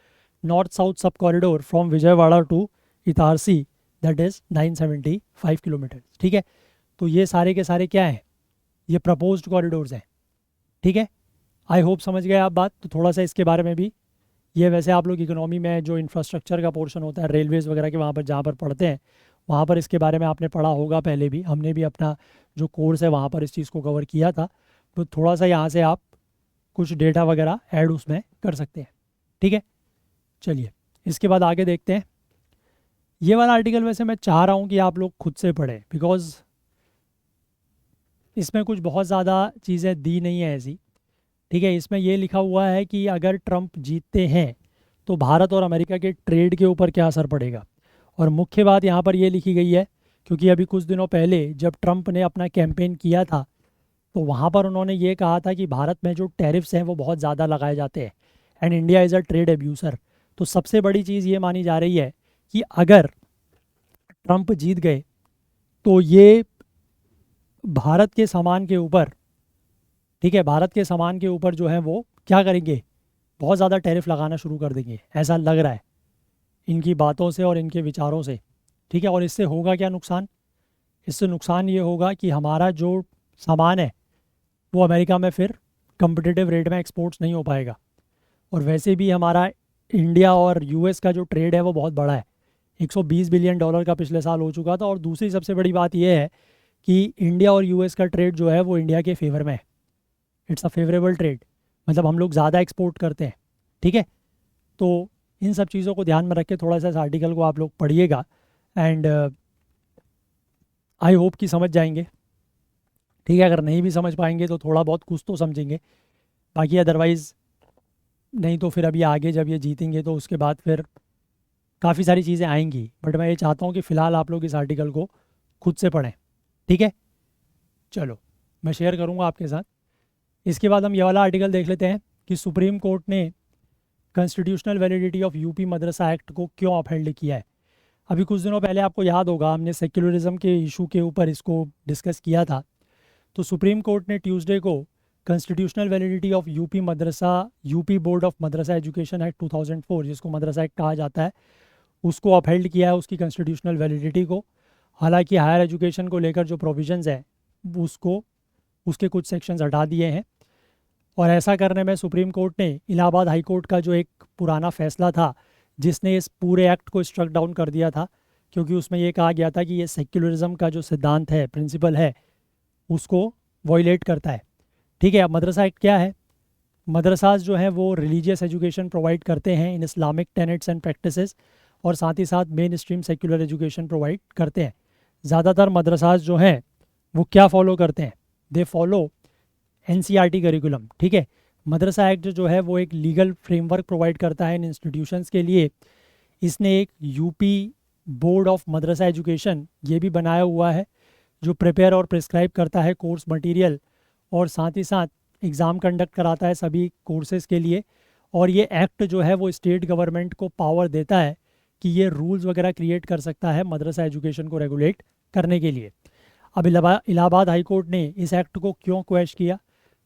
north south sub corridor from Vijayawada to Itarsi, that is 975 kilometre. ठीक है, तो ये सारे के सारे क्या हैं, ये प्रपोज्ड कॉरिडोर्स हैं। ठीक है, आई होप समझ गए आप बात। तो थोड़ा सा इसके बारे में भी, ये वैसे आप लोग इकोनॉमी में जो इंफ्रास्ट्रक्चर का पोर्शन होता है रेलवेज़ वगैरह के, वहाँ पर जहाँ पर पढ़ते हैं, वहाँ पर इसके बारे में आपने पढ़ा होगा पहले भी। हमने भी अपना जो कोर्स है वहाँ पर इस चीज़ को कवर किया था। तो थोड़ा सा यहाँ से आप कुछ डेटा वगैरह ऐड उसमें कर सकते हैं। ठीक है, चलिए इसके बाद आगे देखते हैं। ये वाला आर्टिकल वैसे मैं चाह रहा हूँ कि आप लोग खुद से पढ़ें, बिकॉज़ इसमें कुछ बहुत ज़्यादा चीज़ें दी नहीं है ऐसी। ठीक है, इसमें ये लिखा हुआ है कि अगर ट्रंप जीतते हैं तो भारत और अमेरिका के ट्रेड के ऊपर क्या असर पड़ेगा। और मुख्य बात यहाँ पर ये लिखी गई है, क्योंकि अभी कुछ दिनों पहले जब ट्रंप ने अपना कैंपेन किया था, तो वहाँ पर उन्होंने ये कहा था कि भारत में जो टैरिफ्स हैं वो बहुत ज़्यादा लगाए जाते हैं and India is a trade abuser. तो सबसे बड़ी चीज़ ये मानी जा रही है कि अगर ट्रंप जीत गए तो ये भारत के सामान के ऊपर, ठीक है, भारत के सामान के ऊपर जो है वो क्या करेंगे, बहुत ज़्यादा टैरिफ लगाना शुरू कर देंगे, ऐसा लग रहा है इनकी बातों से और इनके विचारों से। ठीक है, और इससे होगा क्या नुकसान, इससे नुकसान ये होगा कि हमारा जो सामान है वो अमेरिका में फिर कम्पिटिटिव रेट में एक्सपोर्ट्स नहीं हो पाएगा। और वैसे भी हमारा इंडिया और यूएस का जो ट्रेड है वो बहुत बड़ा है, 120 बिलियन डॉलर का पिछले साल हो चुका था। और दूसरी सबसे बड़ी बात यह है कि इंडिया और यूएस का ट्रेड जो है वो इंडिया के फेवर में है, इट्स अ फेवरेबल ट्रेड, मतलब हम लोग ज़्यादा एक्सपोर्ट करते हैं। ठीक है, तो इन सब चीज़ों को ध्यान में रख के थोड़ा सा इस आर्टिकल को आप लोग पढ़िएगा एंड आई होप कि समझ जाएंगे। ठीक है, अगर नहीं भी समझ पाएंगे तो थोड़ा बहुत कुछ तो समझेंगे, बाकी अदरवाइज़ नहीं तो फिर अभी आगे जब ये जीतेंगे तो उसके बाद फिर काफ़ी सारी चीज़ें आएंगी। बट मैं ये चाहता हूँ कि फ़िलहाल आप लोग इस आर्टिकल को खुद से पढ़ें। ठीक है, चलो मैं शेयर करूँगा आपके साथ। इसके बाद हम ये वाला आर्टिकल देख लेते हैं कि सुप्रीम कोर्ट ने constitutional validity of UP Madrasa act को क्यों अपहेल्ड किया है। अभी कुछ दिनों पहले आपको याद होगा हमने सेक्युलरिज्म के इशू के ऊपर इसको डिस्कस किया था। तो सुप्रीम कोर्ट ने ट्यूसडे को constitutional validity of UP board of Madrasa education act 2004, जिसको मदरसा एक्ट कहा जाता है, उसको अपहेल्ड किया है, उसकी कॉन्स्टिट्यूशनल वैलिडिटी को। हालांकि हायर एजुकेशन को लेकर जो प्रोविजंस हैं उसको उसके कुछ सेक्शंस हटा दिए हैं। और ऐसा करने में सुप्रीम कोर्ट ने इलाहाबाद हाई कोर्ट का जो एक पुराना फैसला था जिसने इस पूरे एक्ट को स्ट्रक डाउन कर दिया था, क्योंकि उसमें ये कहा गया था कि ये सेक्युलरिज्म का जो सिद्धांत है, प्रिंसिपल है, उसको वॉयलेट करता है। ठीक है, अब मदरसा एक्ट क्या है? मदरसाज जो हैं वो रिलीजियस एजुकेशन प्रोवाइड करते हैं इन इस्लामिक टेनेट्स एंड प्रैक्टिसेस, और साथ ही साथ main stream secular education provide करते हैं। ज़्यादातर मदरसाज जो हैं वो क्या फॉलो करते हैं? They follow NCERT curriculum. ठीक है, मदरसा एक्ट जो है वो एक लीगल फ्रेमवर्क प्रोवाइड करता है इन इंस्टीट्यूशंस के लिए। इसने एक UP board of Madrasa education ये भी बनाया हुआ है जो प्रिपेयर और प्रिस्क्राइब करता है कोर्स मटेरियल, और साथ ही साथ एग्ज़ाम कंडक्ट कराता है सभी कोर्सेज़ के लिए। और ये एक्ट जो है वो स्टेट गवर्नमेंट को पावर देता है कि ये रूल्स वगैरह क्रिएट कर सकता है मदरसा एजुकेशन को रेगुलेट करने के लिए। अब इलाहाबाद हाई कोर्ट ने इस एक्ट को क्यों क्वैश किया?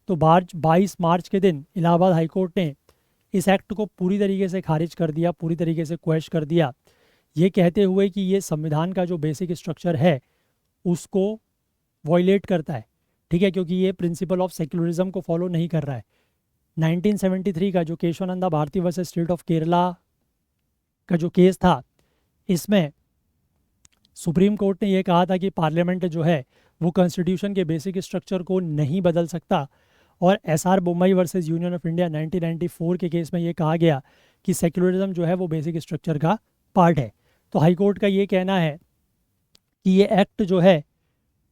तो 22 मार्च के दिन इलाहाबाद हाई कोर्ट ने इस एक्ट को पूरी तरीके से खारिज कर दिया, पूरी तरीके से क्वैश कर दिया, ये कहते हुए कि ये संविधान का जो बेसिक स्ट्रक्चर है उसको वॉयलेट करता है। ठीक है, क्योंकि ये प्रिंसिपल ऑफ सेक्युलरिज्म को फॉलो नहीं कर रहा है। 1973 का जो Kesavananda Bharati versus state of Kerala का जो केस था, इसमें सुप्रीम कोर्ट ने यह कहा था कि पार्लियामेंट जो है वो कॉन्स्टिट्यूशन के बेसिक स्ट्रक्चर को नहीं बदल सकता। और SR Bommai versus union of India 1994 के केस में ये कहा गया कि सेक्युलरिज्म जो है वो बेसिक स्ट्रक्चर का पार्ट है। तो हाई कोर्ट का ये कहना है कि ये एक्ट जो है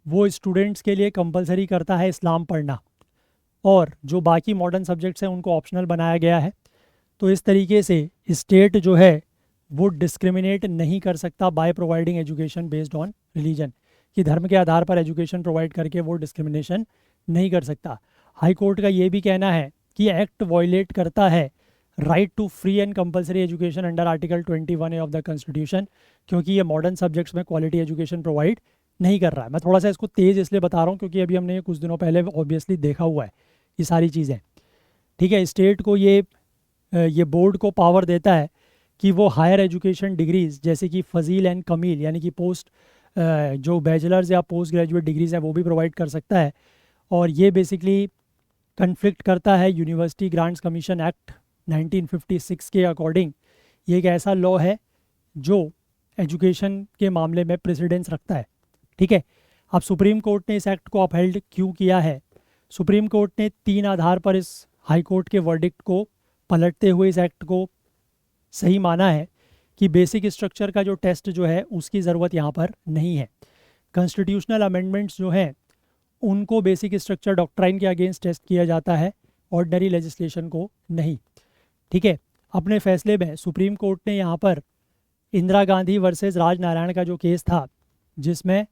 वो स्टूडेंट्स के लिए कंपलसरी करता है इस्लाम पढ़ना, और जो बाकी मॉडर्न सब्जेक्ट्स हैं उनको ऑप्शनल बनाया गया है। तो इस तरीके से स्टेट जो है वो डिस्क्रिमिनेट नहीं कर सकता by providing education based on religion, कि धर्म के आधार पर एजुकेशन प्रोवाइड करके वो डिस्क्रिमिनेशन नहीं कर सकता। हाई कोर्ट का ये भी कहना है कि एक्ट वॉयलेट करता है right to free and compulsory education under article 21A of the constitution, क्योंकि ये मॉडर्न सब्जेक्ट्स में क्वालिटी एजुकेशन प्रोवाइड नहीं कर रहा है। मैं थोड़ा सा इसको तेज़ इसलिए बता रहा हूँ क्योंकि अभी हमने ये कुछ दिनों पहले ऑब्वियसली देखा हुआ है ये सारी चीज़ें। ठीक है, स्टेट को ये बोर्ड को पावर देता है कि वो हायर एजुकेशन डिग्रीज़ जैसे कि फजील एंड कमील यानी कि पोस्ट जो बैचलर्स या पोस्ट ग्रेजुएट डिग्रीज़ हैं वो भी प्रोवाइड कर सकता है। और ये बेसिकली कन्फ्लिक्ट करता है यूनिवर्सिटी ग्रांट्स कमीशन एक्ट 1956 के अकॉर्डिंग। ये एक ऐसा लॉ है जो एजुकेशन के मामले में प्रेसिडेंस रखता है। ठीक है, अब सुप्रीम कोर्ट ने इस एक्ट को अपहेल्ड क्यों किया है? सुप्रीम कोर्ट ने 3 आधार पर इस हाई कोर्ट के वर्डिक्ट को पलटते हुए इस एक्ट को सही माना है कि बेसिक स्ट्रक्चर का जो टेस्ट जो है उसकी ज़रूरत यहाँ पर नहीं है। कॉन्स्टिट्यूशनल अमेंडमेंट्स जो हैं उनको बेसिक स्ट्रक्चर डॉक्ट्राइन के अगेंस्ट टेस्ट किया जाता है, ऑर्डिनरी लेजिस्लेशन को नहीं। ठीक है, अपने फैसले में सुप्रीम कोर्ट ने यहाँ पर इंदिरा गांधी वर्सेस राजनारायण का जो केस था जिसमें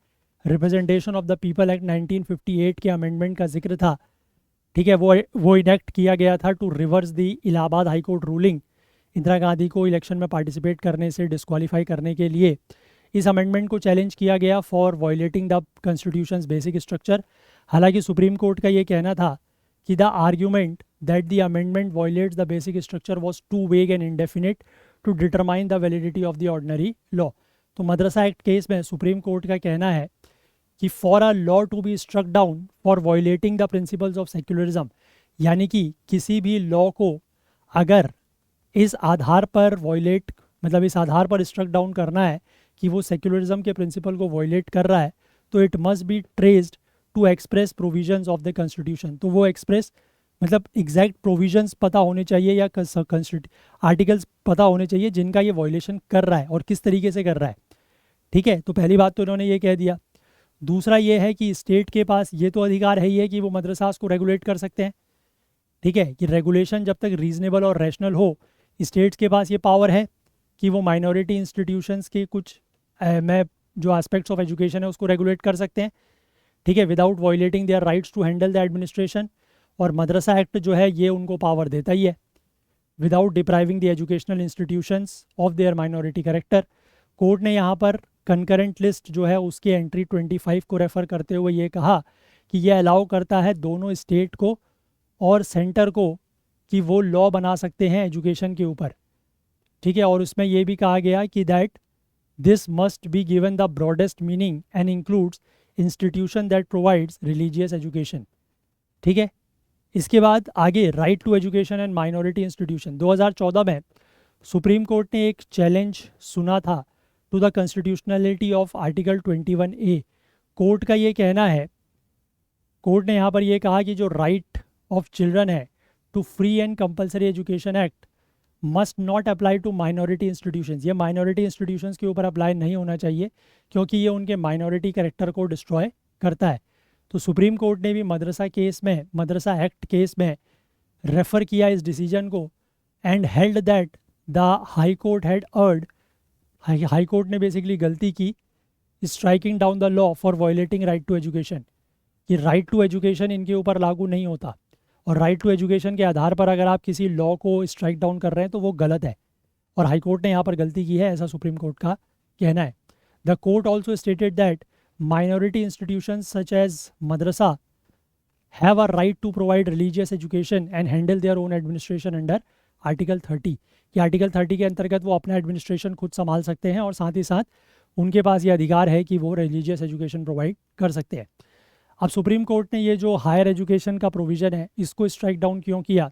representation of the people act 1958 के अमेंडमेंट का जिक्र था, ठीक है, वो इनेक्ट किया गया था to reverse the Allahabad high court ruling, Indira Gandhi को इलेक्शन में पार्टिसिपेट करने से डिस्क्वालीफाई करने के लिए इस अमेंडमेंट को चैलेंज किया गया for violating the constitution's basic structure. हालांकि सुप्रीम कोर्ट का ये कहना था कि the argument that the amendment violates the basic structure was too vague and indefinite to determine the validity of the ordinary law. तो मदरसा एक्ट केस में supreme court का कहना है कि for a law to be struck down for violating the principles of secularism, यानी कि किसी भी लॉ को अगर इस आधार पर वायलेट मतलब इस आधार पर स्ट्रक डाउन करना है कि वो सेक्युलरिज्म के प्रिंसिपल को वायलेट कर रहा है, तो it must be traced to express provisions of the constitution. तो वो एक्सप्रेस मतलब एग्जैक्ट प्रोविजंस पता होने चाहिए या आर्टिकल्स पता होने चाहिए जिनका ये वायलेशन कर रहा है और किस तरीके से कर रहा है। ठीक है, तो पहली बात तो इन्होंने ये कह दिया। दूसरा ये है कि स्टेट के पास ये तो अधिकार है ही है कि वो मदरसास को रेगुलेट कर सकते हैं, ठीक है, कि रेगुलेशन जब तक रीजनेबल और रैशनल हो, स्टेट्स के पास ये पावर है कि वो माइनॉरिटी इंस्टीट्यूशंस के कुछ में जो एस्पेक्ट्स ऑफ एजुकेशन है उसको रेगुलेट कर सकते हैं, ठीक है, without violating their rights to handle the administration. और मदरसा एक्ट जो है ये उनको पावर देता ही है, without depriving the educational institutions of their minority character. Court ने यहाँ पर कंकरेंट लिस्ट जो है उसके एंट्री 25 को रेफर करते हुए ये कहा कि ये अलाउ करता है दोनों स्टेट को और सेंटर को कि वो लॉ बना सकते हैं एजुकेशन के ऊपर, ठीक है। और उसमें ये भी कहा गया कि that this must be given the broadest meaning and includes institution that provides religious education, ठीक है। इसके बाद आगे right to education and minority institution. 2014 में सुप्रीम कोर्ट ने एक चैलेंज सुना था to the constitutionality of article 21A। Court का ये कहना है, कोर्ट ने यहाँ पर ये कहा कि जो राइट ऑफ चिल्ड्रन है to free and compulsory education act must not apply to minority institutions. ये माइनॉरिटी इंस्टीट्यूशंस के ऊपर अप्लाई नहीं होना चाहिए क्योंकि ये उनके माइनॉरिटी कैरेक्टर को डिस्ट्रॉय करता है। तो सुप्रीम कोर्ट ने भी मदरसा केस में, मदरसा एक्ट केस में रेफ़र किया इस डिसीजन को and held that the high court had erred, high court ने बेसिकली गलती की striking down the law for violating right to education, कि राइट टू एजुकेशन इनके ऊपर लागू नहीं होता और राइट टू एजुकेशन के आधार पर अगर आप किसी लॉ को स्ट्राइक डाउन कर रहे हैं तो वो गलत है और हाई कोर्ट ने यहाँ पर गलती की है, ऐसा सुप्रीम कोर्ट का कहना है। The court also stated that minority institutions such as मदरसा have a right to provide religious education and handle their own administration under article 30, कि आर्टिकल 30 के अंतर्गत वो अपना एडमिनिस्ट्रेशन खुद संभाल सकते हैं और साथ ही साथ उनके पास ये अधिकार है कि वो रिलीजियस एजुकेशन प्रोवाइड कर सकते हैं। अब सुप्रीम कोर्ट ने ये जो हायर एजुकेशन का प्रोविज़न है इसको स्ट्राइक डाउन क्यों किया?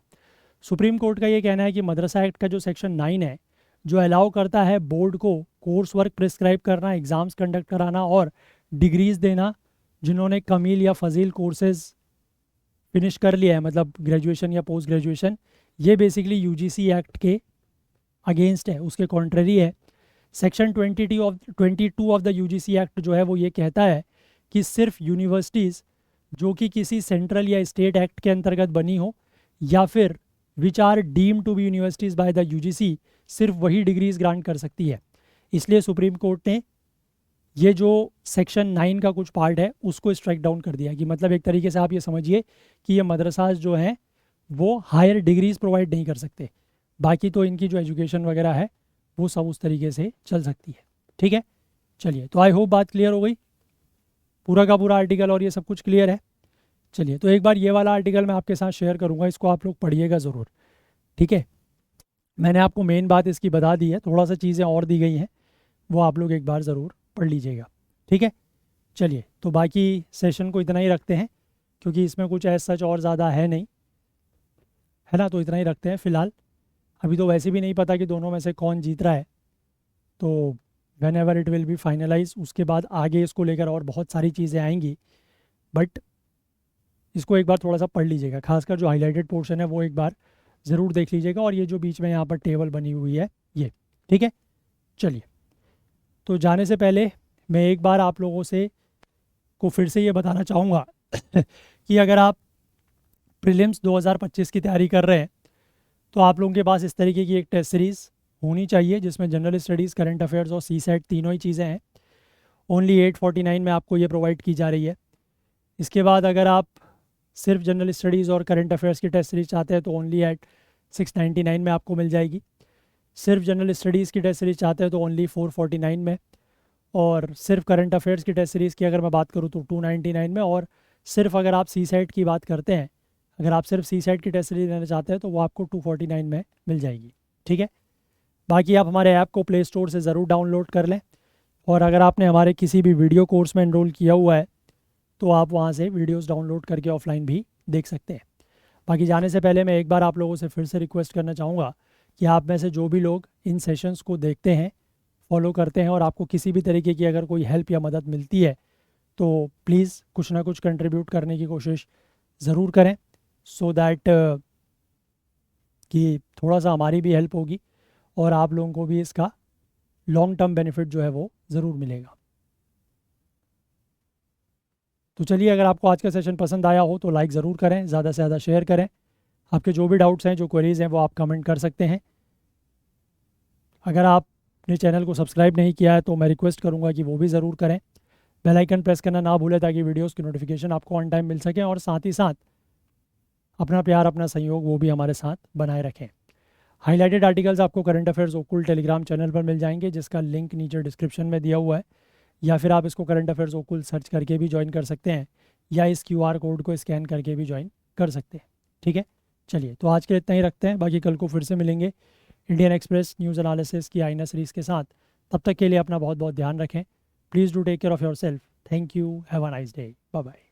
सुप्रीम कोर्ट का ये कहना है कि मदरसा एक्ट का जो सेक्शन 9 है जो अलाउ करता है बोर्ड को कोर्स वर्क प्रिस्क्राइब करना, एग्ज़ाम्स कंडक्ट कराना और डिग्रीज़ देना जिन्होंने कमील या फजील कोर्सेज फिनिश कर लिया है, मतलब ग्रेजुएशन या पोस्ट ग्रेजुएशन, ये बेसिकली यूजीसी एक्ट के अगेंस्ट है, उसके कॉन्ट्ररी है। Section 22 of the UGC act जो है वो ये कहता है कि सिर्फ यूनिवर्सिटीज़ जो कि किसी सेंट्रल या स्टेट एक्ट के अंतर्गत बनी हो या फिर which are deem to be universities by the UGC, सिर्फ वही डिग्रीज ग्रांट कर सकती है। इसलिए सुप्रीम कोर्ट ने ये जो सेक्शन 9 का कुछ पार्ट है उसको स्ट्राइक डाउन कर दिया, कि मतलब एक तरीके से आप ये समझिए कि ये मदरसाज जो हैं वो हायर डिग्रीज प्रोवाइड नहीं कर सकते, बाकी तो इनकी जो एजुकेशन वगैरह है वो सब उस तरीके से चल सकती है, ठीक है। चलिए, तो आई होप बात क्लियर हो गई, पूरा का पूरा आर्टिकल और ये सब कुछ क्लियर है। चलिए, तो एक बार ये वाला आर्टिकल मैं आपके साथ शेयर करूँगा, इसको आप लोग पढ़िएगा ज़रूर, ठीक है। मैंने आपको मेन बात इसकी बता दी है, थोड़ा सा चीज़ें और दी गई हैं वो आप लोग एक बार ज़रूर पढ़ लीजिएगा, ठीक है। चलिए, तो बाकी सेशन को इतना ही रखते हैं क्योंकि इसमें कुछ ऐसा सच और ज़्यादा है नहीं, है ना, तो इतना ही रखते हैं फ़िलहाल। अभी तो वैसे भी नहीं पता कि दोनों में से कौन जीत रहा है, तो whenever it will be finalize उसके बाद आगे इसको लेकर और बहुत सारी चीज़ें आएंगी, बट इसको एक बार थोड़ा सा पढ़ लीजिएगा, खासकर जो हाईलाइटेड पोर्शन है वो एक बार ज़रूर देख लीजिएगा और ये जो बीच में यहाँ पर टेबल बनी हुई है ये, ठीक है। चलिए, तो जाने से पहले मैं एक बार आप लोगों से को फिर से ये बताना चाहूँगा कि अगर आप प्रीलिम्स 2025 की तैयारी कर रहे हैं तो आप लोगों के पास इस तरीके की एक टेस्ट सीरीज़ होनी चाहिए जिसमें जनरल स्टडीज़, करंट अफेयर्स और सी सेट तीनों ही चीज़ें हैं। ओनली 849 में आपको ये प्रोवाइड की जा रही है। इसके बाद अगर आप सिर्फ जनरल स्टडीज़ और करंट अफेयर्स की टेस्ट सीरीज़ चाहते हैं तो ओनली एट 699 में आपको मिल जाएगी। सिर्फ जनरल स्टडीज़ की टेस्ट सीरीज़ चाहते हैं तो ओनली 449 में, और सिर्फ करंट अफेयर्स की टेस्ट सीरीज़ की अगर मैं बात करूँ तो 299 में, और सिर्फ अगर आप सी सेट की बात करते हैं, अगर आप सिर्फ सी सेट की टेस्ट सीरीज लेना चाहते हैं तो वो आपको 249 में मिल जाएगी, ठीक है। बाकी आप हमारे ऐप को प्ले स्टोर से ज़रूर डाउनलोड कर लें, और अगर आपने हमारे किसी भी वीडियो कोर्स में एनरोल किया हुआ है तो आप वहाँ से वीडियोस डाउनलोड करके ऑफलाइन भी देख सकते हैं। बाकी जाने से पहले मैं एक बार आप लोगों से फिर से रिक्वेस्ट करना चाहूँगा कि आप में से जो भी लोग इन सेशंस को देखते हैं, फॉलो करते हैं और आपको किसी भी तरीके की अगर कोई हेल्प या मदद मिलती है तो प्लीज़ कुछ ना कुछ कंट्रीब्यूट करने की कोशिश ज़रूर करें, सो दैट कि थोड़ा सा हमारी भी हेल्प होगी और आप लोगों को भी इसका लॉन्ग टर्म बेनिफिट जो है वो ज़रूर मिलेगा। तो चलिए, अगर आपको आज का सेशन पसंद आया हो तो लाइक ज़रूर करें, ज़्यादा से ज़्यादा शेयर करें। आपके जो भी डाउट्स हैं, जो क्वेरीज़ हैं, वो आप कमेंट कर सकते हैं। अगर आपने चैनल को सब्सक्राइब नहीं किया है तो मैं रिक्वेस्ट करूँगा कि वो भी ज़रूर करें। बेल आइकन प्रेस करना ना भूलें ताकि वीडियोज़ की नोटिफिकेशन आपको ऑन टाइम मिल सके, और साथ ही साथ अपना प्यार, अपना सहयोग वो भी हमारे साथ बनाए रखें। हाईलाइटेड आर्टिकल्स आपको करंट अफेयर्स ओकुल टेलीग्राम चैनल पर मिल जाएंगे, जिसका लिंक नीचे डिस्क्रिप्शन में दिया हुआ है, या फिर आप इसको करंट अफेयर्स ओकुल सर्च करके भी ज्वाइन कर सकते हैं, या इस क्यूआर कोड को स्कैन करके भी ज्वाइन कर सकते हैं। ठीक है, चलिए, तो आज के लिए इतना ही रखते हैं, बाकी कल को फिर से मिलेंगे इंडियन एक्सप्रेस न्यूज़ एनालिसिस की आईना सीरीज़ के साथ। तब तक के लिए अपना बहुत बहुत ध्यान रखें। Please do take care of your self. Thank you, have a nice day, bye bye.